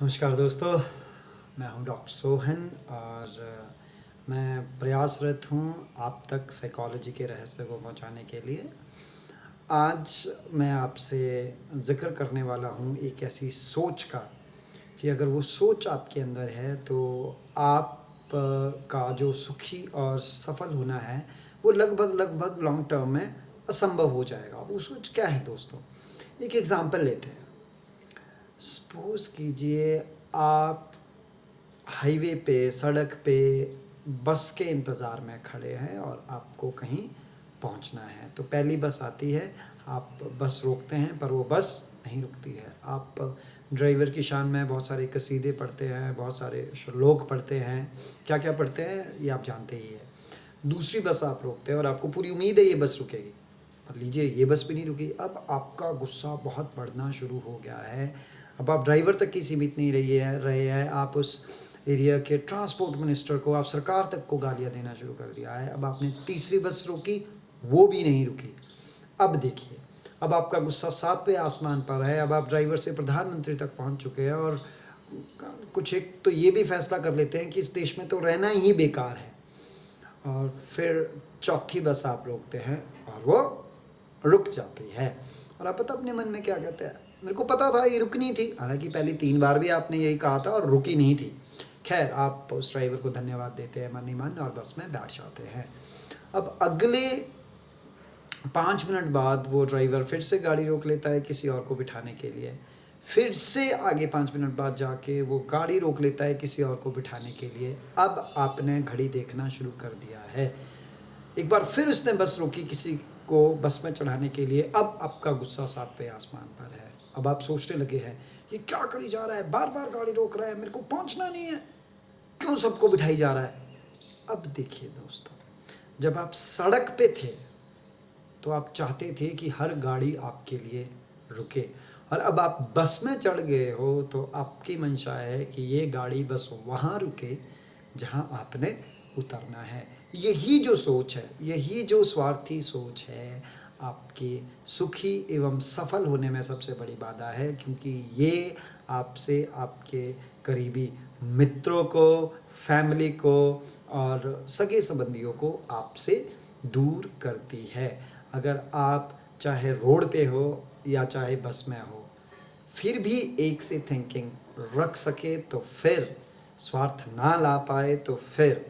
नमस्कार दोस्तों, मैं हूं डॉक्टर सोहन और मैं प्रयासरत हूं आप तक साइकोलॉजी के रहस्य को पहुंचाने के लिए। आज मैं आपसे ज़िक्र करने वाला हूं एक ऐसी सोच का कि अगर वो सोच आपके अंदर है तो आप का जो सुखी और सफल होना है वो लगभग लॉन्ग टर्म में असंभव हो जाएगा। वो सोच क्या है दोस्तों? एक एग्ज़ाम्पल लेते हैं। सपोज़ कीजिए आप हाईवे पे, सड़क पे बस के इंतज़ार में खड़े हैं और आपको कहीं पहुंचना है। तो पहली बस आती है, आप बस रोकते हैं पर वो बस नहीं रुकती है। आप ड्राइवर की शान में बहुत सारे कसीदे पढ़ते हैं, बहुत सारे श्लोक पढ़ते हैं, क्या-क्या पढ़ते हैं ये आप जानते ही हैं। दूसरी बस आप रोकते हैं और आपको पूरी उम्मीद है ये बस रुकेगी, पर लीजिए ये बस भी नहीं रुकी। अब आपका गुस्सा बहुत बढ़ना शुरू हो गया है। अब आप ड्राइवर तक ही सीमित नहीं रहे हैं, आप उस एरिया के ट्रांसपोर्ट मिनिस्टर को, आप सरकार तक को गालियाँ देना शुरू कर दिया है। अब आपने तीसरी बस रोकी, वो भी नहीं रुकी। अब देखिए, अब आपका गुस्सा 7वें आसमान पर है। अब आप ड्राइवर से प्रधानमंत्री तक पहुंच चुके हैं और कुछ एक तो ये भी फैसला कर लेते हैं कि इस देश में तो रहना ही बेकार है। और फिर चौथी बस आप रोकते हैं और वो रुक जाती है। और आप पता अपने मन में क्या कहते हैं? मेरे को पता था ये रुकनी थी। हालांकि पहली 3 बार भी आपने यही कहा था और रुकी नहीं थी। खैर, आप उस ड्राइवर को धन्यवाद देते हैं मन ही मन और बस में बैठ जाते हैं। अब अगले 5 मिनट बाद वो ड्राइवर फिर से गाड़ी रोक लेता है किसी और को बिठाने के लिए। फिर से आगे 5 मिनट बाद जाके वो गाड़ी रोक लेता है किसी और को बिठाने के लिए। अब आपने घड़ी देखना शुरू कर दिया है। एक बार फिर उसने बस रोकी किसी को बस में चढ़ाने के लिए। अब आपका गुस्सा 7वें आसमान पर है। अब आप सोचने लगे हैं, ये क्या करी जा रहा है? बार-बार गाड़ी रोक रहा है, मेरे को पहुंचना नहीं है, क्यों सबको बिठाई जा रहा है? अब देखिए दोस्तों, जब आप सड़क पे थे तो आप चाहते थे कि हर गाड़ी आपके लिए रुके, और अब आप बस में चढ़ गए हो तो आपकी मंशा है कि ये गाड़ी बस वहाँ रुके जहाँ आपने उतरना है। यही जो सोच है, यही जो स्वार्थी सोच है, आपके सुखी एवं सफल होने में सबसे बड़ी बाधा है, क्योंकि ये आपसे आपके करीबी मित्रों को, फैमिली को और सगे संबंधियों को आपसे दूर करती है। अगर आप चाहे रोड पे हो या चाहे बस में हो, फिर भी एक सी थिंकिंग रख सके तो फिर स्वार्थ ना ला पाए तो फिर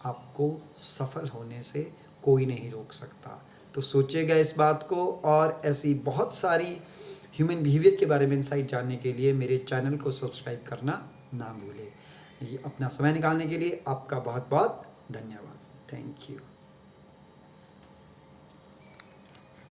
आपको सफल होने से कोई नहीं रोक सकता। तो सोचिएगा इस बात को, और ऐसी बहुत सारी ह्यूमन बिहेवियर के बारे में इंसाइट जानने के लिए मेरे चैनल को सब्सक्राइब करना ना भूलें। ये अपना समय निकालने के लिए आपका बहुत बहुत धन्यवाद। Thank you.